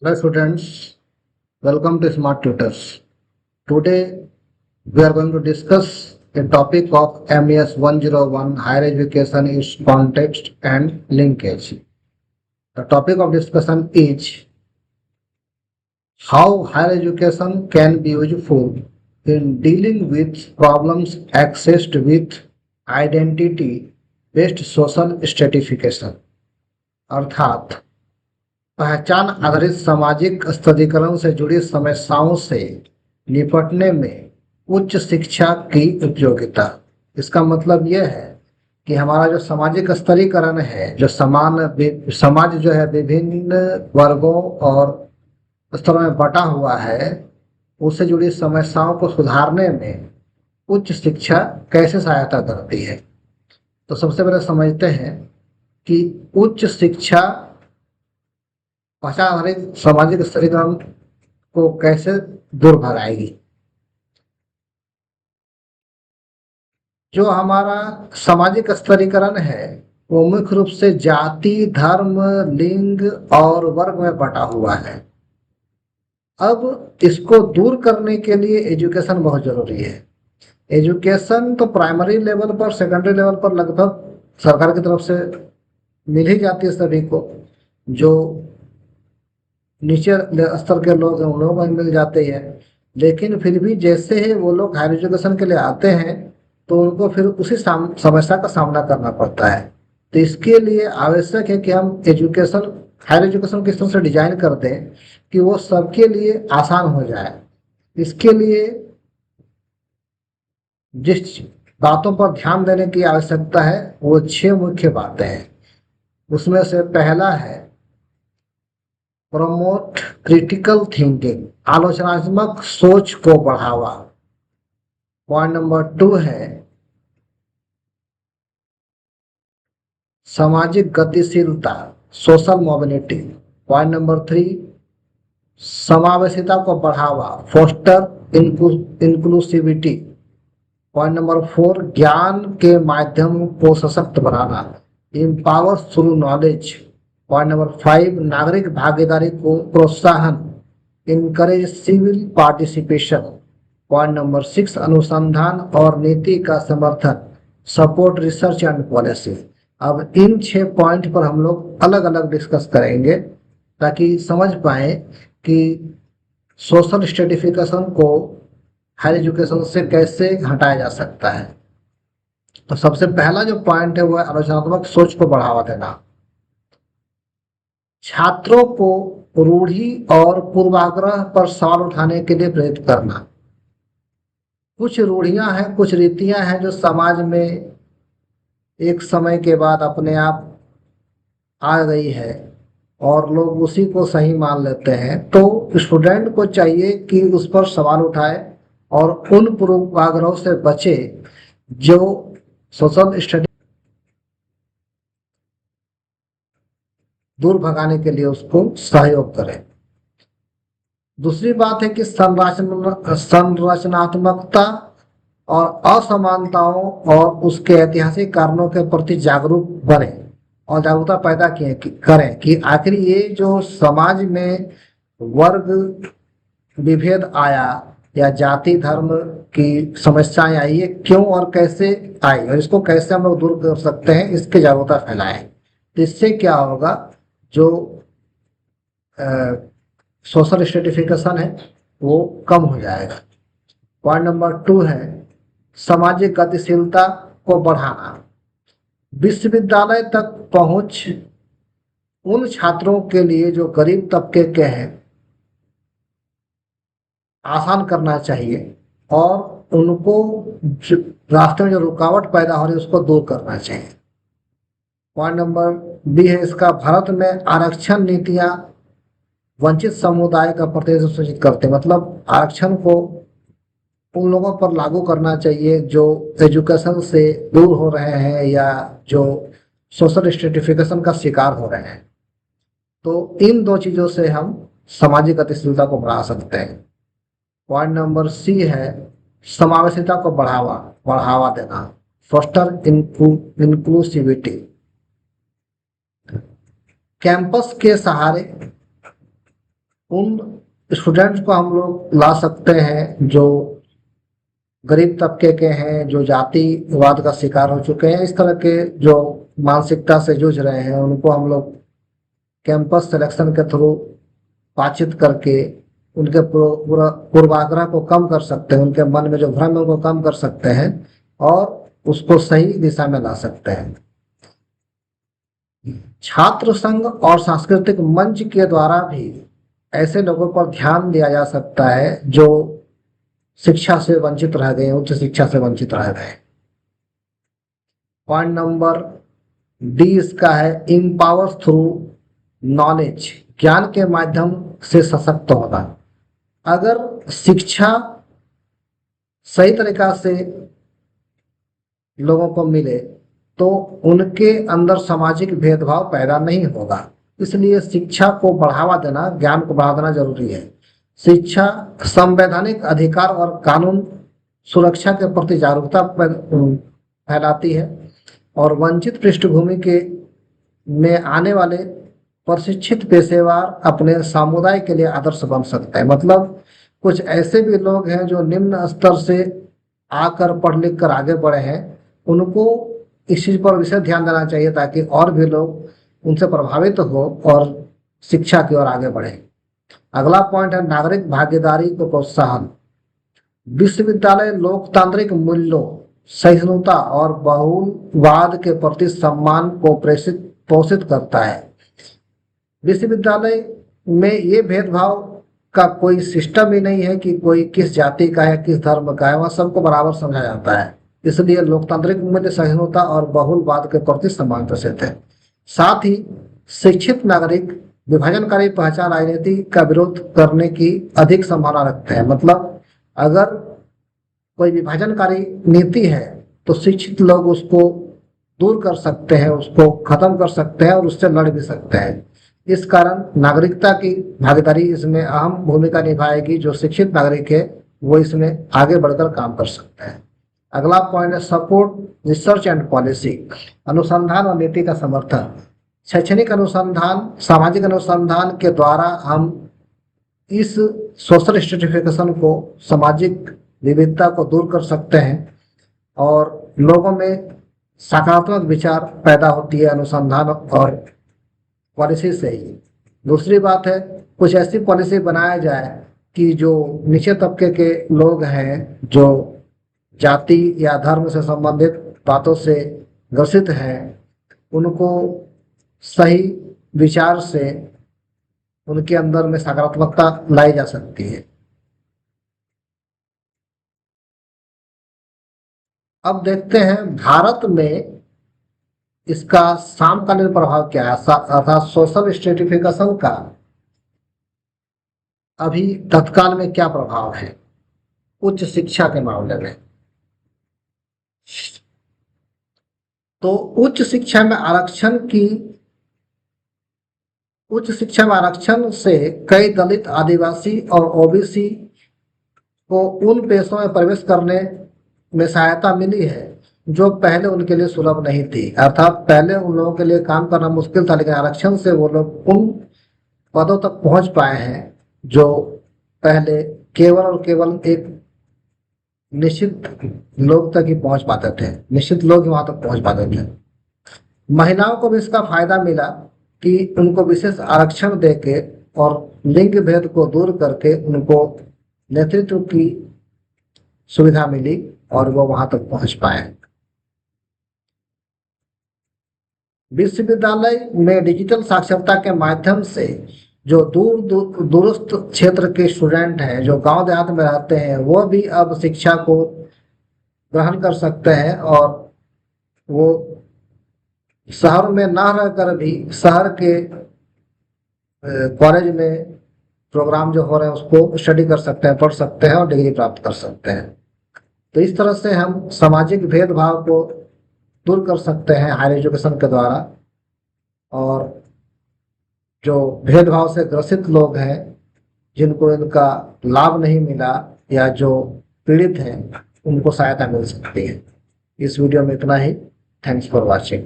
Hello students, welcome to Smart Tutors. Today we are going to discuss the topic of MES 101 Higher Education is Context and Linkage. The topic of discussion is how higher education can be useful in dealing with problems accessed with identity based social stratification अर्थात पहचान आधारित सामाजिक स्तरीकरण से जुड़ी समस्याओं से निपटने में उच्च शिक्षा की उपयोगिता। इसका मतलब यह है कि हमारा जो सामाजिक स्तरीकरण है, जो समाज जो है विभिन्न वर्गों और स्तरों में बटा हुआ है, उससे जुड़ी समस्याओं को सुधारने में उच्च शिक्षा कैसे सहायता करती है। तो सबसे पहले समझते हैं कि उच्च शिक्षा पहचान आधारित सामाजिक स्तरीकरण को कैसे दूर भगाएगी। जो हमारा सामाजिक स्तरीकरण है वो मुख्य रूप से जाति, धर्म, लिंग और वर्ग में बटा हुआ है। अब इसको दूर करने के लिए एजुकेशन बहुत जरूरी है। एजुकेशन तो प्राइमरी लेवल पर, सेकेंडरी लेवल पर लगभग सरकार की तरफ से मिल ही जाती है सभी को। जो नीचे स्तर के लोग हैं उन लोगों को मिल जाते हैं, लेकिन फिर भी जैसे ही वो लोग हायर एजुकेशन के लिए आते हैं तो उनको फिर उसी समस्या का सामना करना पड़ता है। तो इसके लिए आवश्यक है कि हम एजुकेशन, हायर एजुकेशन किस तरह से डिजाइन कर दें कि वो सबके लिए आसान हो जाए। इसके लिए जिस बातों पर ध्यान देने की आवश्यकता है वो 6 मुख्य बातें हैं। उसमें से पहला है प्रमोट क्रिटिकल थिंकिंग, आलोचनात्मक सोच को बढ़ावा। पॉइंट नंबर 2 है सामाजिक गतिशीलता, सोशल मोबिलिटी। पॉइंट नंबर 3 समावेशिता को बढ़ावा, फोस्टर इंक्लूसिविटी। पॉइंट नंबर 4 ज्ञान के माध्यम को सशक्त बनाना, empower through knowledge. Point number 5 नागरिक भागीदारी को प्रोत्साहन, encourage civil participation. Point number 6 अनुसंधान और नीति का समर्थन, सपोर्ट रिसर्च एंड पॉलिसी। अब इन 6 पॉइंट पर हम लोग अलग अलग डिस्कस करेंगे ताकि समझ पाए कि सोशल स्ट्रेटिफिकेशन को हायर एजुकेशन से कैसे हटाया जा सकता है। तो सबसे पहला जो पॉइंट है वो है आलोचनात्मक सोच को बढ़ावा देना। छात्रों को रूढ़ि और पूर्वाग्रह पर सवाल उठाने के लिए प्रेरित करना। कुछ रूढ़ियां हैं, कुछ रीतियां हैं जो समाज में एक समय के बाद अपने आप आ गई है और लोग उसी को सही मान लेते हैं। तो स्टूडेंट को चाहिए कि उस पर सवाल उठाए और उन पूर्वाग्रहों से बचे जो सोशल स्टडी दूर भगाने के लिए उसको सहयोग करें। दूसरी बात है कि संरचनात्मकता और असमानताओं और उसके ऐतिहासिक कारणों के प्रति जागरूक बने और जागरूकता पैदा करें कि आखिर ये जो समाज में वर्ग विभेद आया या जाति धर्म की समस्याएं आई, ये क्यों और कैसे आई और इसको कैसे हम लोग दूर कर सकते हैं, इसकी जागरूकता फैलाएं। तो इससे क्या होगा, जो सोशल स्ट्रेटिफिकेशन है वो कम हो जाएगा। पॉइंट नंबर 2 है सामाजिक गतिशीलता को बढ़ाना। विश्वविद्यालय तक पहुंच उन छात्रों के लिए जो गरीब तबके के हैं आसान करना चाहिए और उनको रास्ते में जो रुकावट पैदा हो रही है उसको दूर करना चाहिए। पॉइंट नंबर बी है इसका, भारत में आरक्षण नीतियां वंचित समुदाय का प्रतिनिधित्व सुनिश्चित करते, मतलब आरक्षण को उन लोगों पर लागू करना चाहिए जो एजुकेशन से दूर हो रहे हैं या जो सोशल स्ट्रेटिफिकेशन का शिकार हो रहे हैं। तो इन 2 चीजों से हम सामाजिक गतिशीलता को बढ़ा सकते हैं। पॉइंट नंबर सी है समावेशिता को बढ़ावा देना, फोस्टर इंक्लूसिविटी। कैंपस के सहारे उन स्टूडेंट्स को हम लोग ला सकते हैं जो गरीब तबके के हैं, जो जातिवाद का शिकार हो चुके हैं, इस तरह के जो मानसिकता से जूझ रहे हैं, उनको हम लोग कैंपस सिलेक्शन के थ्रू बातचीत करके उनके पूर्वाग्रह को कम कर सकते हैं, उनके मन में जो भ्रम है उनको कम कर सकते हैं और उसको सही दिशा में ला सकते हैं। छात्र संघ और सांस्कृतिक मंच के द्वारा भी ऐसे लोगों पर ध्यान दिया जा सकता है जो शिक्षा से वंचित रह गए, उच्च शिक्षा से वंचित रह गए। पॉइंट नंबर डी इसका है इम्पावर्स थ्रू नॉलेज, ज्ञान के माध्यम से सशक्त होना। अगर शिक्षा सही तरीका से लोगों को मिले तो उनके अंदर सामाजिक भेदभाव पैदा नहीं होगा, इसलिए शिक्षा को बढ़ावा देना, ज्ञान को बढ़ावा देना जरूरी है। शिक्षा संवैधानिक अधिकार और कानून सुरक्षा के प्रति जागरूकता फैलाती है और वंचित पृष्ठभूमि के में आने वाले प्रशिक्षित पेशेवर अपने समुदाय के लिए आदर्श बन सकते हैं। मतलब कुछ ऐसे भी लोग हैं जो निम्न स्तर से आकर पढ़ लिख कर आगे बढ़े हैं, उनको इस चीज पर विशेष ध्यान देना चाहिए ताकि और भी लोग उनसे प्रभावित हो और शिक्षा की ओर आगे बढ़े। अगला पॉइंट है नागरिक भागीदारी को प्रोत्साहन। विश्वविद्यालय लोकतांत्रिक मूल्यों, सहिष्णुता और बहुलवाद के प्रति सम्मान को पोषित करता है। विश्वविद्यालय में ये भेदभाव का कोई सिस्टम ही नहीं है कि कोई किस जाति का है, किस धर्म का है, वह सबको बराबर समझा जाता है। इसलिए लोकतांत्रिक मूल्य, सहिष्णुता और बहुलवाद के प्रति सम्मान प्रसिद्ध है। साथ ही शिक्षित नागरिक विभाजनकारी पहचान राजनीति का विरोध करने की अधिक संभावना रखते हैं। मतलब अगर कोई विभाजनकारी नीति है तो शिक्षित लोग उसको दूर कर सकते हैं, उसको खत्म कर सकते हैं और उससे लड़ भी सकते हैं। इस कारण नागरिकता की भागीदारी इसमें अहम भूमिका निभाएगी। जो शिक्षित नागरिक है वो इसमें आगे बढ़कर काम कर सकते हैं। अगला पॉइंट है सपोर्ट रिसर्च एंड पॉलिसी, अनुसंधान और नीति का समर्थन। शैक्षणिक अनुसंधान, सामाजिक अनुसंधान के द्वारा हम इस सोशल स्ट्रेटिफिकेशन को, सामाजिक विविधता को दूर कर सकते हैं और लोगों में सकारात्मक विचार पैदा होती है अनुसंधान और पॉलिसी से ही। दूसरी बात है कुछ ऐसी पॉलिसी बनाया जाए कि जो नीचे तबके के लोग हैं, जो जाति या धर्म से संबंधित बातों से ग्रसित हैं, उनको सही विचार से उनके अंदर में सकारात्मकता लाई जा सकती है। अब देखते हैं भारत में इसका समकालीन प्रभाव क्या है, अर्थात सोशल स्ट्रेटिफिकेशन का अभी तत्काल में क्या प्रभाव है उच्च शिक्षा के मामले में। तो उच्च शिक्षा में आरक्षण से कई दलित, आदिवासी और ओबीसी को उन पेशों में प्रवेश करने में सहायता मिली है जो पहले उनके लिए सुलभ नहीं थी। अर्थात पहले उन लोगों के लिए काम करना मुश्किल था, लेकिन आरक्षण से वो लोग उन पदों तक पहुंच पाए हैं जो पहले केवल और केवल एक निश्चित लोग तक ही पहुंच पाते थे, निश्चित लोग ही वहां तक पहुंच पाते थे। महिलाओं को भी इसका फायदा मिला कि उनको विशेष आरक्षण देके और लिंग भेद को दूर करके उनको नेतृत्व की सुविधा मिली और वो वहां तक पहुंच पाए। विश्वविद्यालय में डिजिटल साक्षरता के माध्यम से जो दूरस्थ क्षेत्र के स्टूडेंट हैं, जो गांव देहात में रहते हैं, वो भी अब शिक्षा को ग्रहण कर सकते हैं और वो शहर में ना रहकर भी शहर के कॉलेज में प्रोग्राम जो हो रहे हैं उसको स्टडी कर सकते हैं, पढ़ सकते हैं और डिग्री प्राप्त कर सकते हैं। तो इस तरह से हम सामाजिक भेदभाव को दूर कर सकते हैं हायर एजुकेशन के द्वारा, और जो भेदभाव से ग्रसित लोग हैं, जिनको इनका लाभ नहीं मिला या जो पीड़ित हैं, उनको सहायता मिल सकती है। इस वीडियो में इतना ही। Thanks for watching.